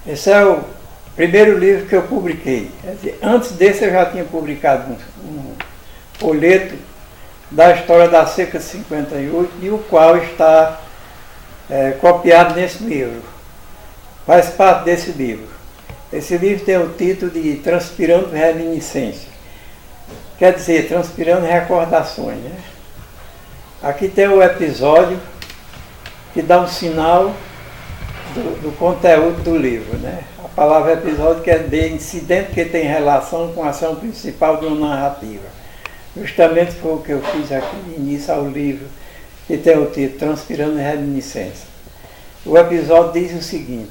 Esse é o primeiro livro que eu publiquei. Quer dizer, antes desse eu já tinha publicado um folheto da história da seca de 58, e o qual está copiado nesse livro. Faz parte desse livro. Esse livro tem o título de Transpirando Reminiscência. Quer dizer, transpirando recordações, né? Aqui tem o episódio que dá um sinal do conteúdo do livro, né? A palavra episódio quer dizer incidente que tem relação com a ação principal de uma narrativa. Justamente foi o que eu fiz aqui de início ao livro, que tem o título Transpirando Reminiscência. O episódio diz o seguinte: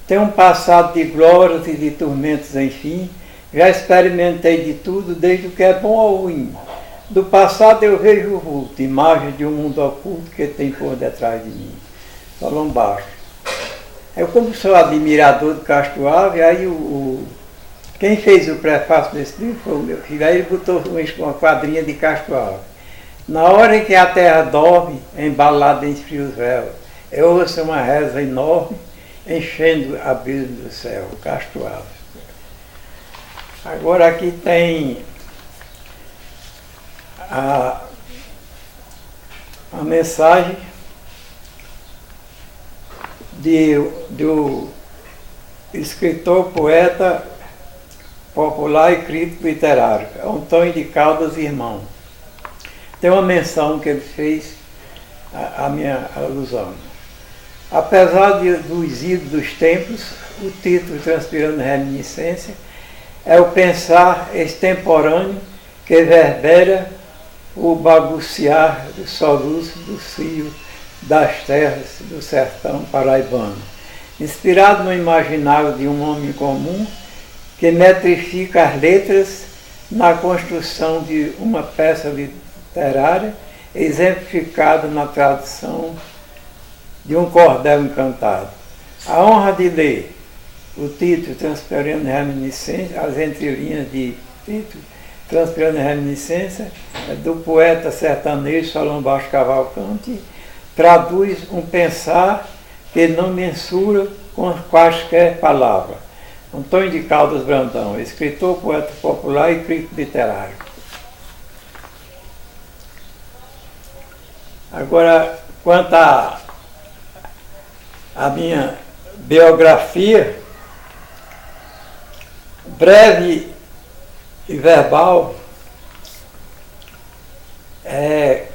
tem um passado de glórias e de tormentos, enfim, já experimentei de tudo, desde o que é bom ao ruim. Do passado eu vejo o vulto, imagem de um mundo oculto que tem por detrás de mim. Solon baixo. Eu, como sou admirador do Castro Alves, aí quem fez o prefácio desse livro foi o meu filho. Aí ele botou uma quadrinha de Castro Alves. Na hora em que a terra dorme, embalada em frios véus, eu ouço uma reza enorme, enchendo a brisa do céu. Castro Alves. Agora aqui tem a mensagem do escritor, poeta popular e crítico literário, Antônio de Caldas Irmão. Tem uma menção que ele fez à minha alusão. Apesar dos idos dos tempos, o título Transpirando Reminiscência é o pensar extemporâneo que reverbera o balbuciar do soluço do cio das terras do sertão paraibano, inspirado no imaginário de um homem comum que metrifica as letras na construção de uma peça literária, exemplificada na tradução de um cordel encantado. A honra de ler o título Transpirando Reminiscência, as entrelinhas de título Transpirando Reminiscência, é do poeta sertanejo Solon Baixo Cavalcante, traduz um pensar que não mensura com quaisquer palavras. Antônio de Caldas Brandão, escritor, poeta popular e crítico literário. Agora, quanto à minha biografia, breve e verbal,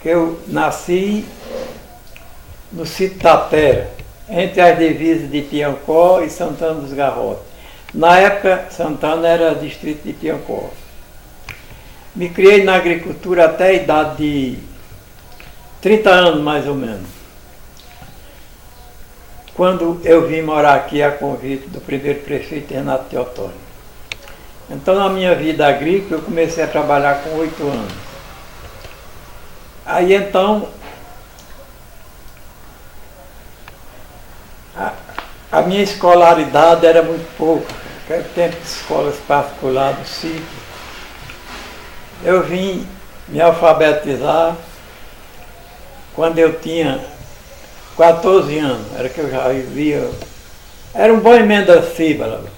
que eu nasci no sítio Tapera, entre as divisas de Piancó e Santana dos Garrotes. Na época, Santana era distrito de Piancó. Me criei na agricultura até a idade de 30 anos, mais ou menos. Quando eu vim morar aqui a convite do primeiro prefeito Renato Teotônio. Então, na minha vida agrícola, eu comecei a trabalhar com 8 anos. Aí, então, a minha escolaridade era muito pouca. Naquele tempo de escolas particulares do sítio. Eu vim me alfabetizar quando eu tinha 14 anos. Era que eu já lia. Era um bom emenda sílaba.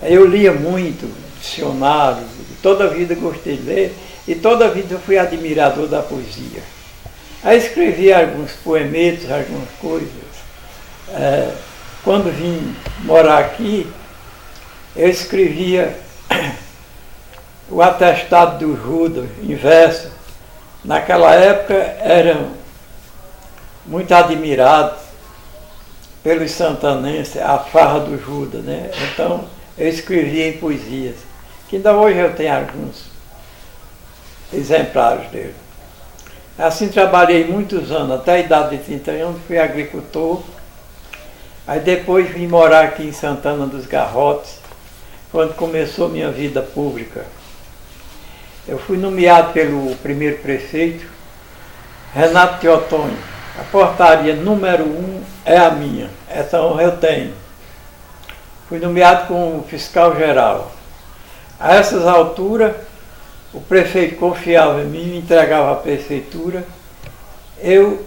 Eu lia muito dicionário, toda a vida gostei de ler e toda a vida eu fui admirador da poesia. Aí escrevi alguns poemetos, algumas coisas. Quando vim morar aqui, eu escrevia o atestado do Judas em verso. Naquela época eram muito admirados pelos santanenses a farra do Judas, né? Então eu escrevia em poesias, que ainda hoje eu tenho alguns exemplares dele. Assim trabalhei muitos anos, até a idade de 30 anos, fui agricultor. Aí depois vim morar aqui em Santana dos Garrotes, quando começou minha vida pública. Eu fui nomeado pelo primeiro prefeito, Renato Teotônio. A portaria número 1 é a minha, essa honra eu tenho. Fui nomeado como fiscal geral. A essas alturas, o prefeito confiava em mim, me entregava a prefeitura. Eu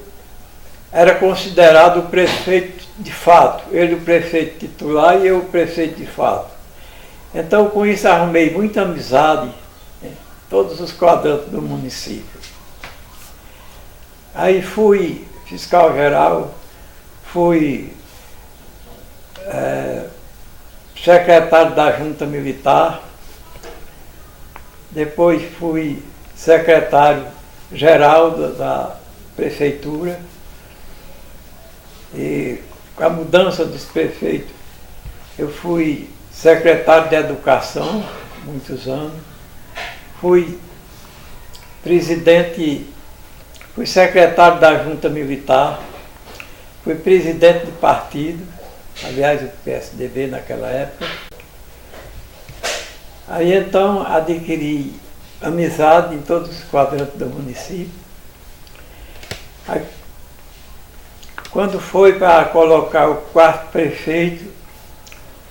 era considerado o prefeito de fato, ele o prefeito titular e eu o prefeito de fato. Então, com isso, arrumei muita amizade em todos os quadrantes do município. Aí fui fiscal-geral, fui secretário da Junta Militar, depois fui secretário-geral da Prefeitura, e com a mudança dos prefeitos, eu fui secretário de Educação, muitos anos, fui secretário da Junta Militar, fui presidente de partido, aliás, o PSDB naquela época. Aí então adquiri amizade em todos os quadrantes do município. Aí, quando foi para colocar o quarto prefeito,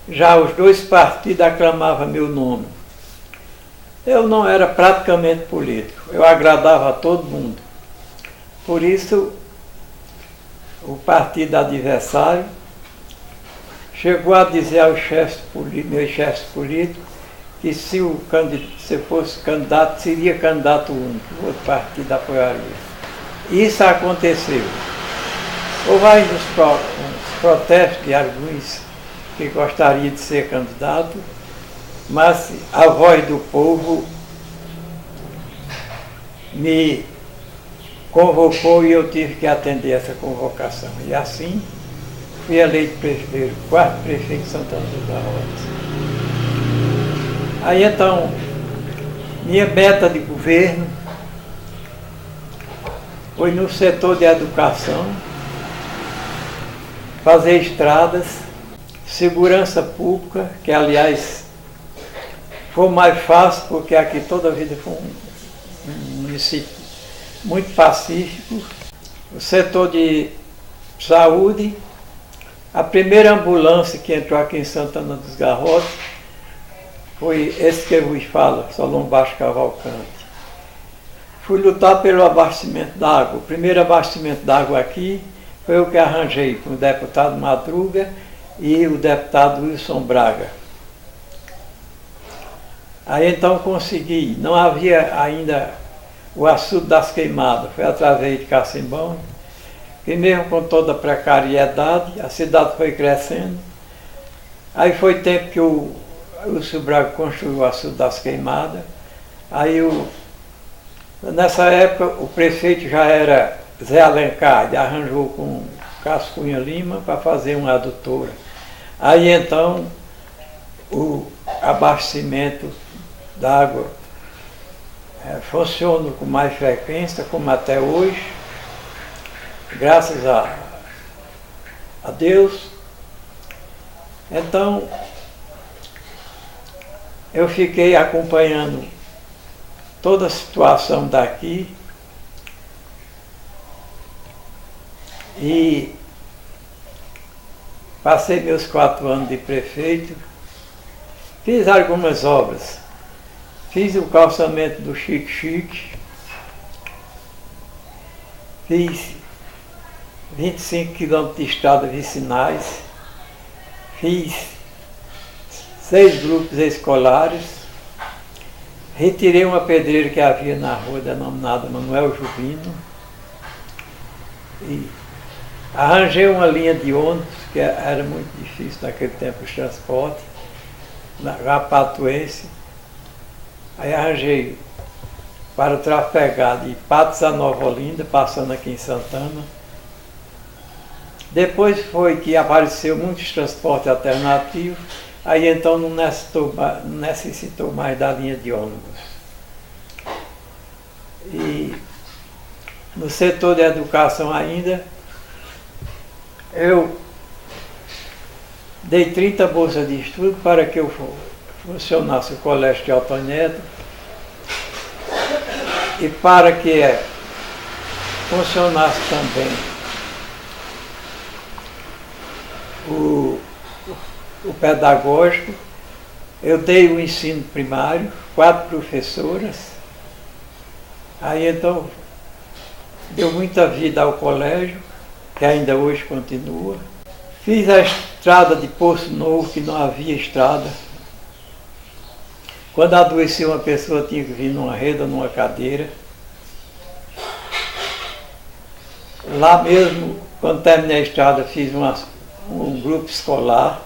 já os dois partidos aclamavam meu nome. Eu não era praticamente político, eu agradava a todo mundo. Por isso, o partido adversário chegou a dizer aos meus chefes políticos que se eu fosse candidato, seria candidato único, o outro partido apoiaria. Isso aconteceu. Houve ainda uns protestos de alguns que gostariam de ser candidato, mas a voz do povo me convocou e eu tive que atender essa convocação. E assim fui eleito prefeito, quarto prefeito de Santana dos Garrotes. Aí então, minha meta de governo foi no setor de educação, fazer estradas, segurança pública, que aliás foi mais fácil porque aqui toda a vida foi um município muito pacífico. O setor de saúde, a primeira ambulância que entrou aqui em Santana dos Garrotes foi esse que eu vos falo, Solon Baixo Cavalcante. Fui lutar pelo abastecimento d'água. O primeiro abastecimento d'água aqui foi o que arranjei com o deputado Madruga e o deputado Wilson Braga. Aí então consegui, não havia ainda o açude das queimadas, foi através de Cacimbão, que mesmo com toda a precariedade, a cidade foi crescendo. Aí foi tempo que o Wilson Braga construiu o açude das queimadas. Aí nessa época o prefeito já era Zé Alencar, ele arranjou com Cássio Cunha Lima para fazer uma adutora. Aí então o abastecimento d'água funciona com mais frequência, como até hoje, graças a Deus. Então eu fiquei acompanhando toda a situação daqui e passei meus 4 anos de prefeito, fiz algumas obras, fiz o calçamento do Chique-Chique, fiz 25 quilômetros de estradas vicinais, fiz 6 grupos escolares, retirei uma pedreira que havia na rua denominada Manuel Jubino e arranjei uma linha de ônibus, que era muito difícil naquele tempo os transportes, na Rapatuense. Aí arranjei para trafegar de Patos a Nova Olinda, passando aqui em Santana. Depois foi que apareceu muitos transportes alternativos, aí então não necessitou mais da linha de ônibus. E no setor de educação ainda, eu dei 30 bolsas de estudo para que eu funcionasse o Colégio de Altoneto e para que funcionasse também o pedagógico. Eu dei o ensino primário, 4 professoras. Aí então deu muita vida ao colégio, que ainda hoje continua. Fiz a estrada de Poço Novo, que não havia estrada. Quando adoecia uma pessoa, tinha que vir numa rede ou numa cadeira. Lá mesmo, quando terminei a estrada, fiz um grupo escolar.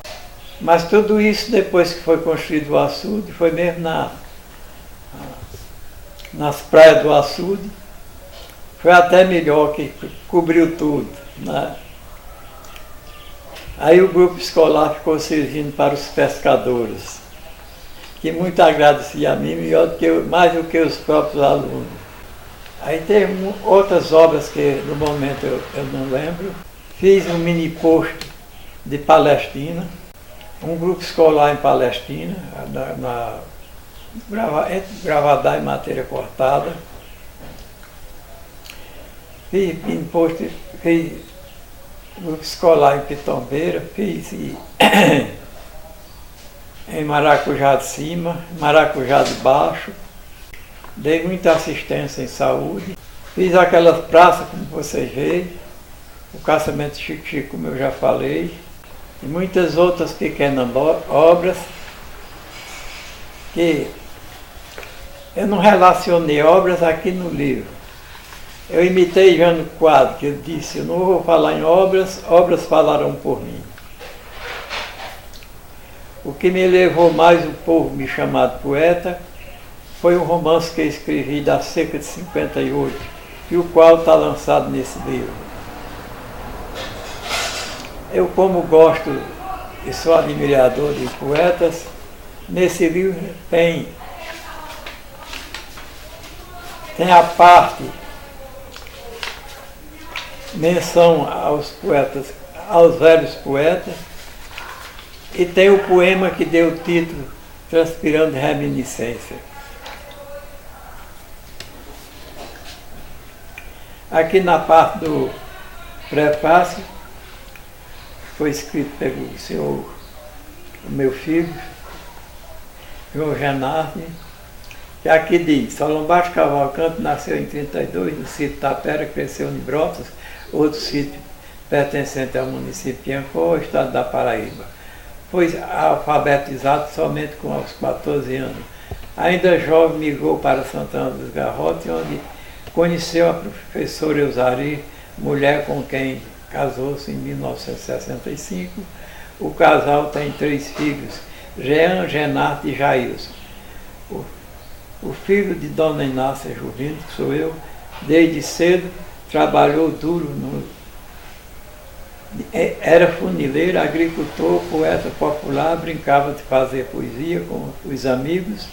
Mas tudo isso, depois que foi construído o açude, foi mesmo nas praias do açude. Foi até melhor, que cobriu tudo, né? Aí o grupo escolar ficou servindo para os pescadores, que muito agradecia a mim, mais do que os próprios alunos. Aí teve outras obras que no momento eu não lembro. Fiz um mini posto de Palestina, um grupo escolar em Palestina, entre Gravadá e Matéria Cortada. Fiz mini posto, fiz grupo escolar em Pitombeira, fiz em Maracujá de Cima, Maracujá de Baixo. Dei muita assistência em saúde. Fiz aquelas praças, como vocês veem, o caçamento de Chico, como eu já falei, e muitas outras pequenas obras que eu não relacionei obras aqui no livro. Eu imitei Jânio Quadros, que ele disse: eu não vou falar em obras, obras falarão por mim. O que me levou mais o povo me chamar de poeta foi um romance que eu escrevi da seca de 58, e o qual está lançado nesse livro. Eu, como gosto e sou admirador de poetas, nesse livro tem a parte menção aos poetas, aos velhos poetas, e tem o poema que deu o título Transpirando Reminiscência. Aqui na parte do prefácio, foi escrito pelo senhor, o meu filho, João Genardi, que aqui diz: Solon Baixo Cavalcante nasceu em 32 no sítio Tapera, cresceu em Brotas, outro sítio pertencente ao município de Piancó, estado da Paraíba. Foi alfabetizado somente com aos 14 anos. Ainda jovem, migrou para Santana dos Garrotes, onde conheceu a professora Eusari, mulher com quem casou-se em 1965. O casal tem 3 filhos, Jean, Genato e Jailson. O filho de Dona Inácia Juvino, que sou eu, desde cedo trabalhou duro, era funileiro, agricultor, poeta popular, brincava de fazer poesia com os amigos.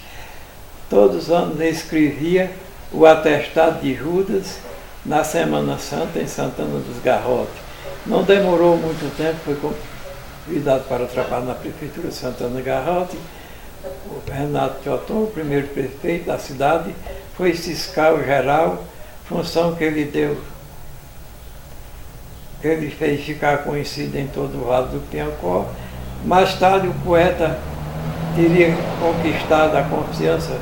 Todos os anos escrevia o Atestado de Judas na Semana Santa em Santana dos Garrotes. Não demorou muito tempo, foi convidado para trabalhar na Prefeitura de Santana dos Garrotes. O Renato Teoton, o primeiro prefeito da cidade, foi fiscal geral, função que ele deu, que ele fez ficar conhecido em todo o Vale do Piancó. Mais tarde o poeta teria conquistado a confiança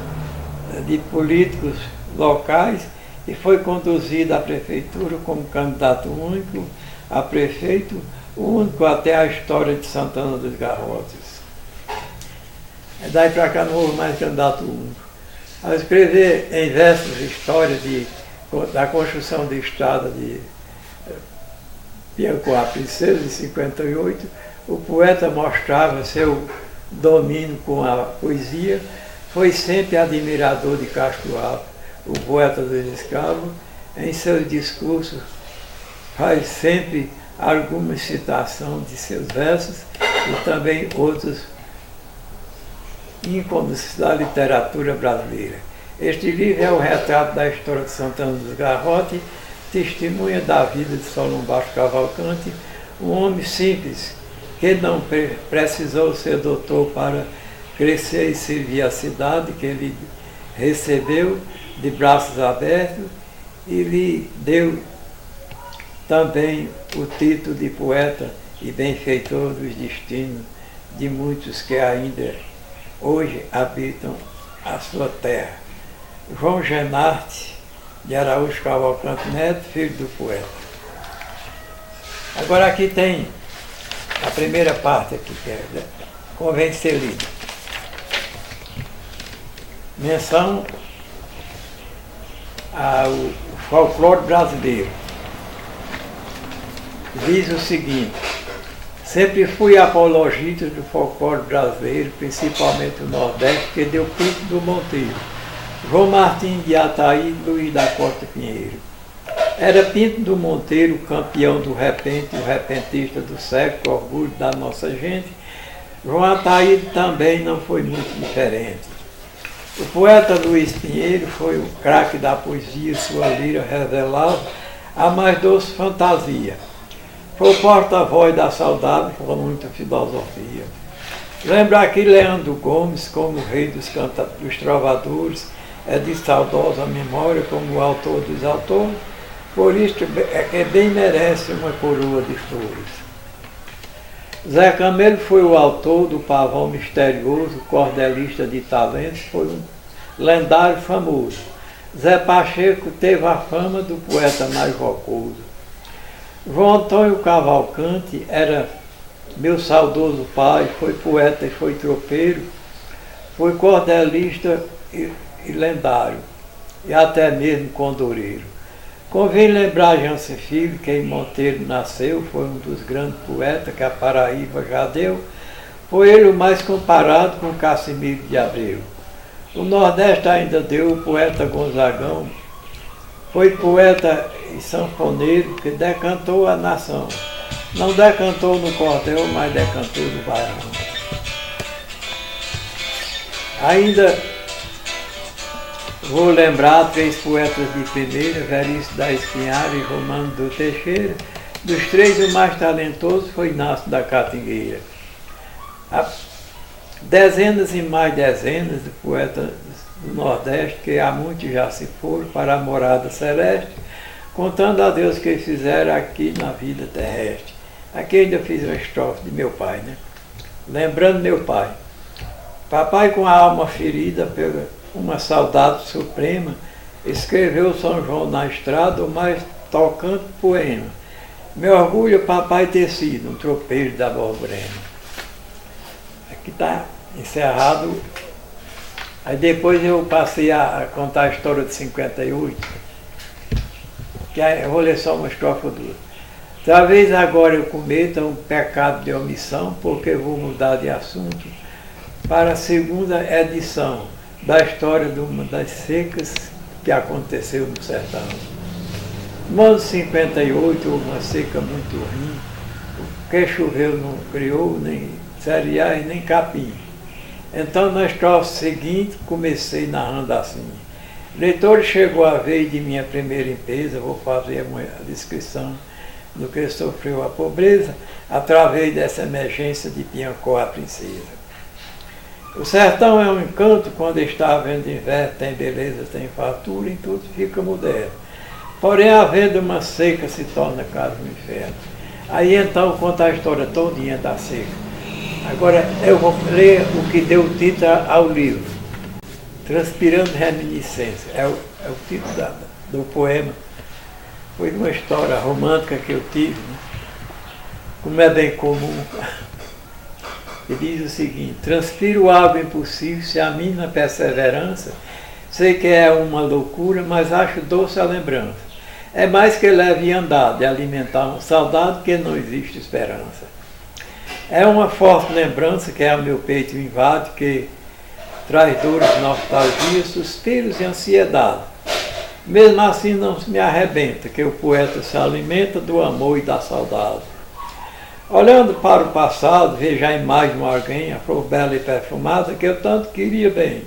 de políticos locais e foi conduzido à prefeitura como candidato único a prefeito, o único até a história de Santana dos Garrotes. Daí para cá não houve mais candidato único. Ao escrever em versos história da construção de estrada de Piancó a Princesa, em 58, o poeta mostrava seu domínio com a poesia, foi sempre admirador de Castro Alves, o poeta dos escravos. Em seus discursos faz sempre alguma citação de seus versos e também outros ícones da literatura brasileira. Este livro é o retrato da história de Santana dos Garrotes, testemunha da vida de Solon Baixo Cavalcante, um homem simples, que não precisou ser doutor para crescer e servir a cidade, que ele recebeu de braços abertos e lhe deu também o título de poeta e benfeitor dos destinos de muitos que ainda hoje habitam a sua terra. João Genarte de Araújo Cavalcante Neto, filho do poeta. Agora aqui tem a primeira parte aqui, que convém ser lida. Menção ao folclore brasileiro. Diz o seguinte: sempre fui apologista do folclore brasileiro, principalmente o Nordeste, que deu Pinto do Monteiro, João Martins de Ataíde e Luiz da Costa Pinheiro. Era Pinto do Monteiro, campeão do repente, o repentista do século, orgulho da nossa gente. João Ataíde também não foi muito diferente. O poeta Luiz Pinheiro foi o craque da poesia, sua lira revelava a mais doce fantasia. Foi o porta-voz da saudade com muita filosofia. Lembra aqui Leandro Gomes como o rei dos trovadores, é de saudosa memória como o autor dos autores, por isso é que bem merece uma coroa de flores. Zé Camelo foi o autor do Pavão Misterioso, cordelista de talentos, foi um lendário famoso. Zé Pacheco teve a fama do poeta mais jocoso. João Antônio Cavalcante era meu saudoso pai, foi poeta e foi tropeiro, foi cordelista e lendário, e até mesmo condoreiro. Convém lembrar Jansen Filho, que em Monteiro nasceu, foi um dos grandes poetas que a Paraíba já deu. Foi ele o mais comparado com Cassimiro de Abreu. O Nordeste ainda deu o poeta Gonzagão. Foi poeta e sanfoneiro que decantou a nação. Não decantou no cordel, mas decantou no baião. Ainda vou lembrar três poetas de primeira, Veríssimo da Espinhara e Romano do Teixeira. Dos três, o mais talentoso foi Inácio da Catingueira. Há dezenas e mais dezenas de poetas do Nordeste, que há muitos já se foram para a morada celeste, contando a Deus que fizeram aqui na vida terrestre. Aqui ainda fiz uma estrofe de meu pai, né? Lembrando meu pai. Papai, com a alma ferida pela uma saudade suprema, escreveu São João na estrada o mais tocante poema. Meu orgulho, papai, ter sido um tropeiro da Borborema. Aqui está encerrado. Aí depois eu passei a contar a história de 58, que eu vou ler só uma estrofe ou duas. Talvez agora eu cometa um pecado de omissão, porque vou mudar de assunto para a segunda edição da história de uma das secas que aconteceu no sertão. No ano 58 houve uma seca muito ruim, o que choveu não criou nem cereais nem capim. Então na estrofe seguinte comecei narrando assim: leitor, chegou a vez de minha primeira empresa, vou fazer uma descrição do que sofreu a pobreza através dessa emergência de Piancó a princesa. O sertão é um encanto quando está havendo inverno, tem beleza, tem fartura, em tudo fica moderno. Porém, havendo uma seca, se torna quase um inferno. Aí então conta a história todinha da seca. Agora eu vou ler o que deu título ao livro, Transpirando Reminiscência. É o título do poema. Foi uma história romântica que eu tive, né? Como é bem comum. E diz o seguinte: transpiro algo impossível, se a mim na perseverança, sei que é uma loucura, mas acho doce a lembrança. É mais que leve andar de alimentar uma saudade que não existe esperança. É uma forte lembrança que ao meu peito invade, que traz dores, nostalgia, suspiros e ansiedade. Mesmo assim não se me arrebenta, que o poeta se alimenta do amor e da saudade. Olhando para o passado, vejo a imagem de alguém, a flor bela e perfumada, que eu tanto queria bem.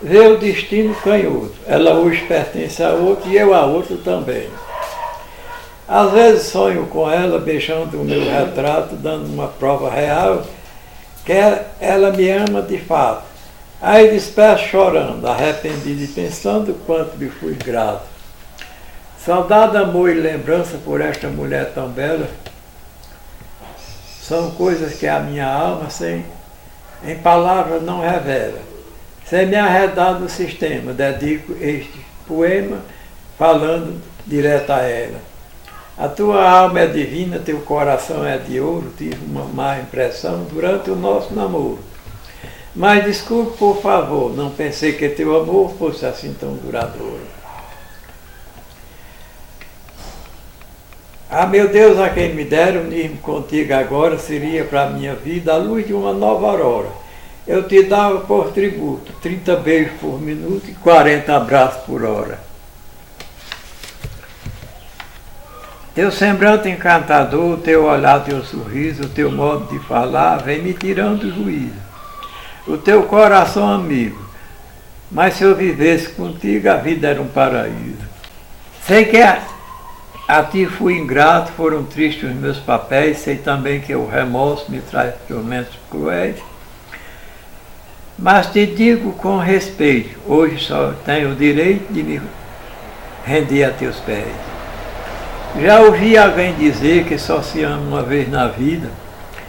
Vê o destino canhoto, ela hoje pertence a outro e eu a outro também. Às vezes sonho com ela, beijando o meu retrato, dando uma prova real, que ela me ama de fato. Aí despeço chorando, arrependido e pensando quanto lhe fui grato. Saudade, amor e lembrança por esta mulher tão bela são coisas que a minha alma, em palavras, não revela. Sem me arredar do sistema, dedico este poema falando direto a ela. A tua alma é divina, teu coração é de ouro, tive uma má impressão durante o nosso namoro. Mas desculpe, por favor, não pensei que teu amor fosse assim tão duradouro. Ah, meu Deus, a quem me dera unir-me contigo agora seria para a minha vida a luz de uma nova aurora. Eu te dava por tributo 30 beijos por minuto e 40 abraços por hora. Teu semblante encantador, teu olhar, teu sorriso, teu modo de falar, vem me tirando o juízo. O teu coração amigo, mas se eu vivesse contigo, a vida era um paraíso. Sei que a ti fui ingrato, foram tristes os meus papéis, sei também que o remorso me traz tormentos cruéis, mas te digo com respeito, hoje só tenho o direito de me render a teus pés. Já ouvi alguém dizer que só se ama uma vez na vida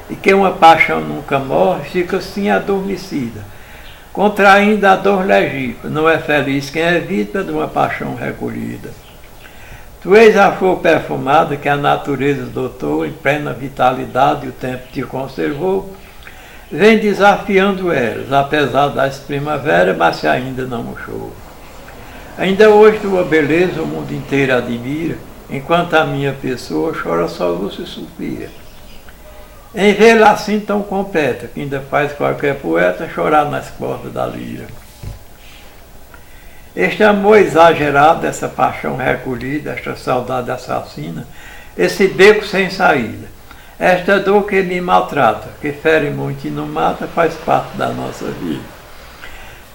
e que uma paixão nunca morre, fica assim adormecida, contraindo a dor legítima. Não é feliz quem é vítima de uma paixão recolhida. Tu és a flor perfumada que a natureza dotou em plena vitalidade e o tempo te conservou. Vem desafiando elas, apesar das primaveras, mas se ainda não murchou. Ainda hoje tua beleza o mundo inteiro admira, enquanto a minha pessoa chora soluço e suspira. Em vê-la assim tão completa, que ainda faz qualquer poeta chorar nas cordas da lira. Este amor exagerado, essa paixão recolhida, esta saudade assassina, esse beco sem saída, esta dor que me maltrata, que fere muito e não mata, faz parte da nossa vida.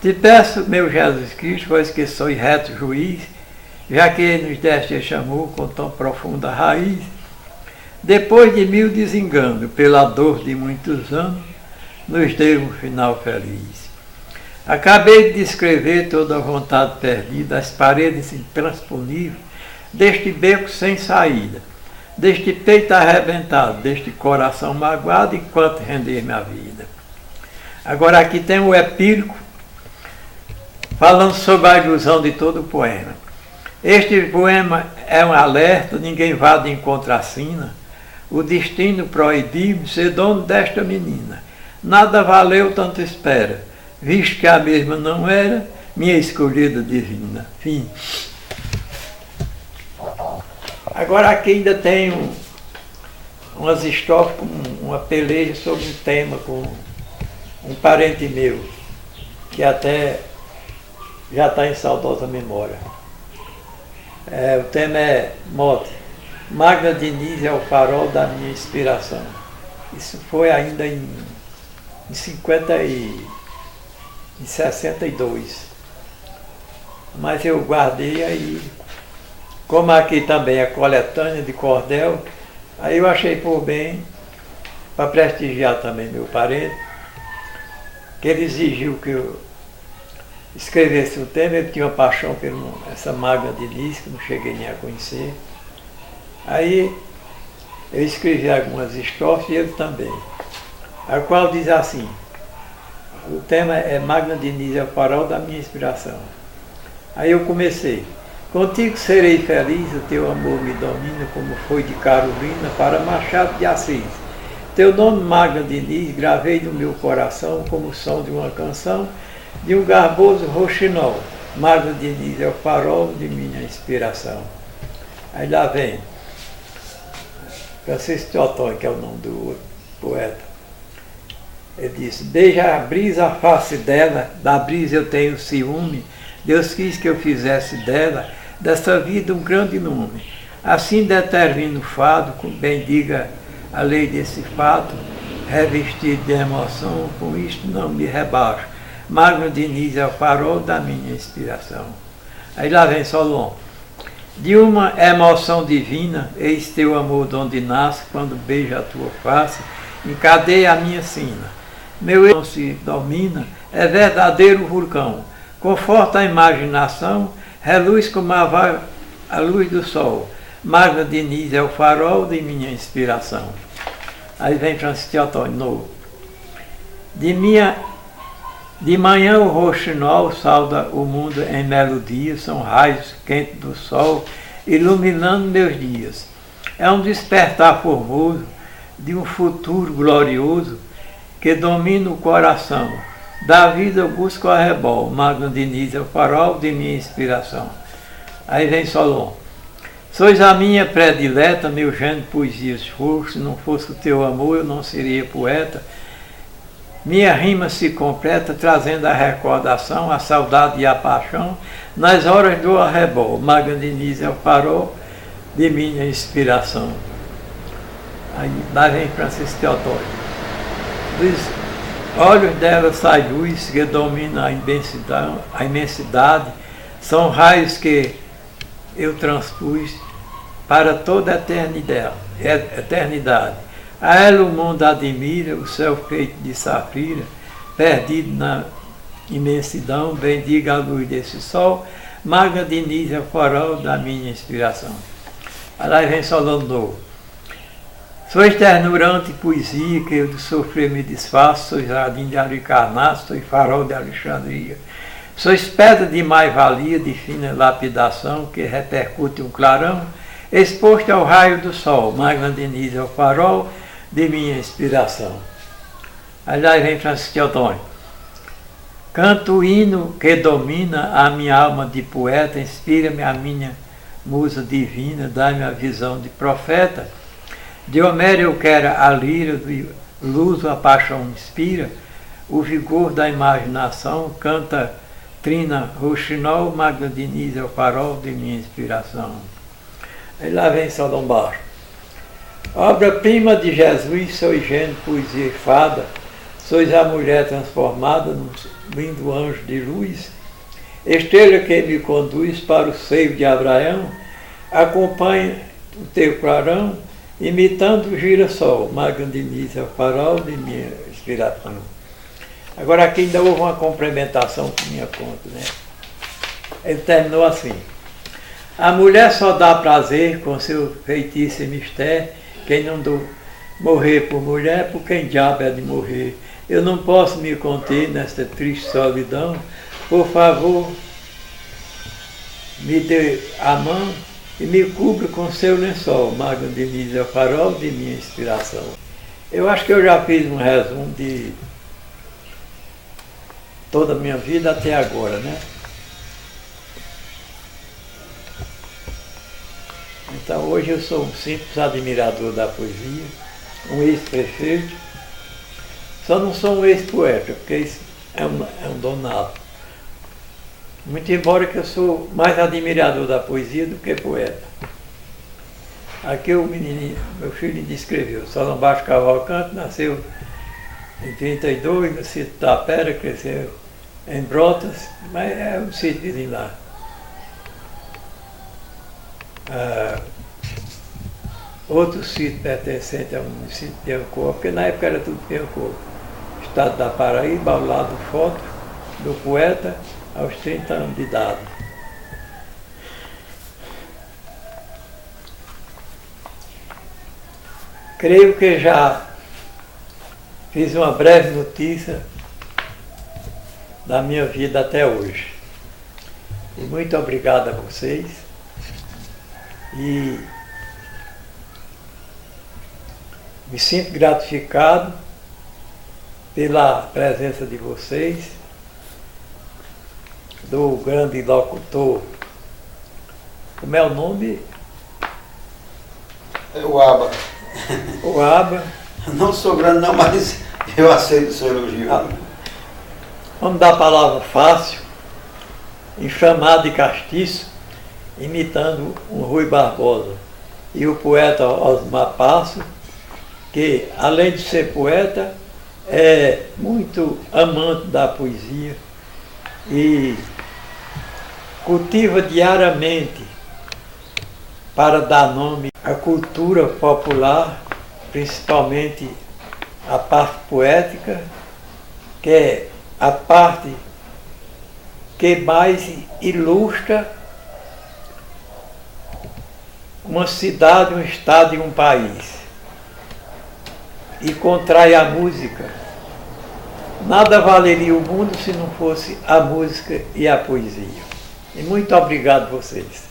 Te peço, meu Jesus Cristo, pois que sois reto juiz, já que nos deste este amor com tão profunda raiz, depois de 1000 desenganos, pela dor de muitos anos, nos deu um final feliz. Acabei de descrever toda a vontade perdida, as paredes intransponíveis, deste beco sem saída, deste peito arrebentado, deste coração magoado, enquanto render minha vida. Agora aqui tem o epílogo, falando sobre a ilusão de todo o poema. Este poema é um alerta, ninguém vá de encontro à sina. O destino proibiu-me ser dono desta menina. Nada valeu tanta espera, visto que a mesma não era minha escolhida divina. Fim. Agora aqui ainda tem umas estrofes com uma peleja sobre um tema com um parente meu, que até já está em saudosa memória. O tema é mote. Magna Diniz é o farol da minha inspiração. Isso foi ainda em 62. Mas eu guardei aí, como aqui também é coletânea de cordel, aí eu achei por bem, para prestigiar também meu parente, que ele exigiu que eu escrevesse o tema. Ele tinha uma paixão por essa Magna Diniz, que não cheguei nem a conhecer. Aí eu escrevi algumas estrofes e ele também, a qual diz assim, o tema é Magna Diniz é o farol da minha inspiração. Aí eu comecei, contigo serei feliz, o teu amor me domina como foi de Carolina para Machado de Assis. Teu nome Magna Diniz gravei no meu coração como o som de uma canção de um garboso roxinol. Magna Diniz é o farol de minha inspiração. Aí lá vem Francisco Teotônio, que é o nome do poeta. Ele disse, beija a brisa a face dela, da brisa eu tenho ciúme, Deus quis que eu fizesse dela, dessa vida um grande nome. Assim determina o fado, bendiga a lei desse fato, revestido de emoção, com isto não me rebaixo. Magno Diniz é o farol da minha inspiração. Aí lá vem Solon. De uma emoção divina, eis teu amor donde nasce, quando beija a tua face, encadeia a minha sina. Meu eu não se domina, é verdadeiro vulcão, conforta a imaginação, reluz como a luz do sol. Magna Diniz é o farol de minha inspiração. Aí vem Francisco Teotônio, novo. De manhã o roxinol sauda o mundo em melodia, são raios quentes do sol, iluminando meus dias. É um despertar formoso de um futuro glorioso que domina o coração. Da vida eu busco a rebol, Magno Diniz é o farol de minha inspiração. Aí vem Solon. Sois a minha predileta, meu gênero de poesia esforço, se não fosse o teu amor eu não seria poeta. Minha rima se completa trazendo a recordação, a saudade e a paixão, nas horas do arrebol, Magno Diniz é o farol de minha inspiração. Aí lá vem Francisco Teodoro. Dos olhos dela sai luz que domina a imensidade, são raios que eu transpus para toda a eternidade. A ela o mundo admira, o céu feito de safira, perdido na imensidão, bendiga a luz desse sol, Magno Diniz é o farol da minha inspiração. Aí vem Solano novo. Sois ternurante poesia, que eu de sofrer me desfaço, sois jardim de Alicarnasso, sois farol de Alexandria. Sois pedra de mais-valia, de fina lapidação, que repercute um clarão, exposto ao raio do sol, Magno Diniz é o farol de minha inspiração. Aí vem Francisco Teodoro. Canto o hino que domina a minha alma de poeta, inspira-me a minha musa divina, dá-me a visão de profeta. De Homero eu quero a lira, de Luso a paixão inspira, o vigor da imaginação, canta trina roxinol, Magno Diniz é o farol de minha inspiração. Aí lá vem Salom Baixo. Obra-prima de Jesus, sois gênero, poesia e fada, sois a mulher transformada num lindo anjo de luz, estrela que me conduz para o seio de Abraão, acompanha o teu clarão, imitando o girassol, Magno Diniz é o farol de minha inspiração. Agora aqui ainda houve uma complementação por minha conta, né? Ele terminou assim. A mulher só dá prazer com seu feitiço e mistério, quem não do morrer por mulher, por quem diabo é de morrer. Eu não posso me conter nesta triste solidão, por favor, me dê a mão e me cubra com seu lençol, Magno Diniz é o farol de minha inspiração. Eu acho que eu já fiz um resumo de toda a minha vida até agora, né? Então hoje eu sou um simples admirador da poesia, um ex-prefeito, só não sou um ex-poeta, porque isso é um dom nato. Muito embora que eu sou mais admirador da poesia do que poeta. Aqui o menininho, meu filho descreveu, Solon Baixo Cavalcante, nasceu em 32, no sítio da Pera, cresceu em Brotas, mas é um sítio vizinho lá. Outro sítio pertencente ao município de Piancó, porque na época era tudo Piancó. Estado da Paraíba, ao lado do foto do poeta, aos 30 anos de idade. Creio que já fiz uma breve notícia da minha vida até hoje. E muito obrigado a vocês. E me sinto gratificado pela presença de vocês, do grande locutor. Como é o nome? É o Aba. O Aba. Não sou grande não, mas eu aceito o seu elogio. Vamos dar a palavra fácil, inflamado e castiço, imitando um Rui Barbosa. E o poeta Osmar Passo, que além de ser poeta, é muito amante da poesia e cultiva diariamente para dar nome à cultura popular, principalmente a parte poética, que é a parte que mais ilustra uma cidade, um estado e um país. E contrai a música. Nada valeria o mundo se não fosse a música e a poesia. E muito obrigado a vocês.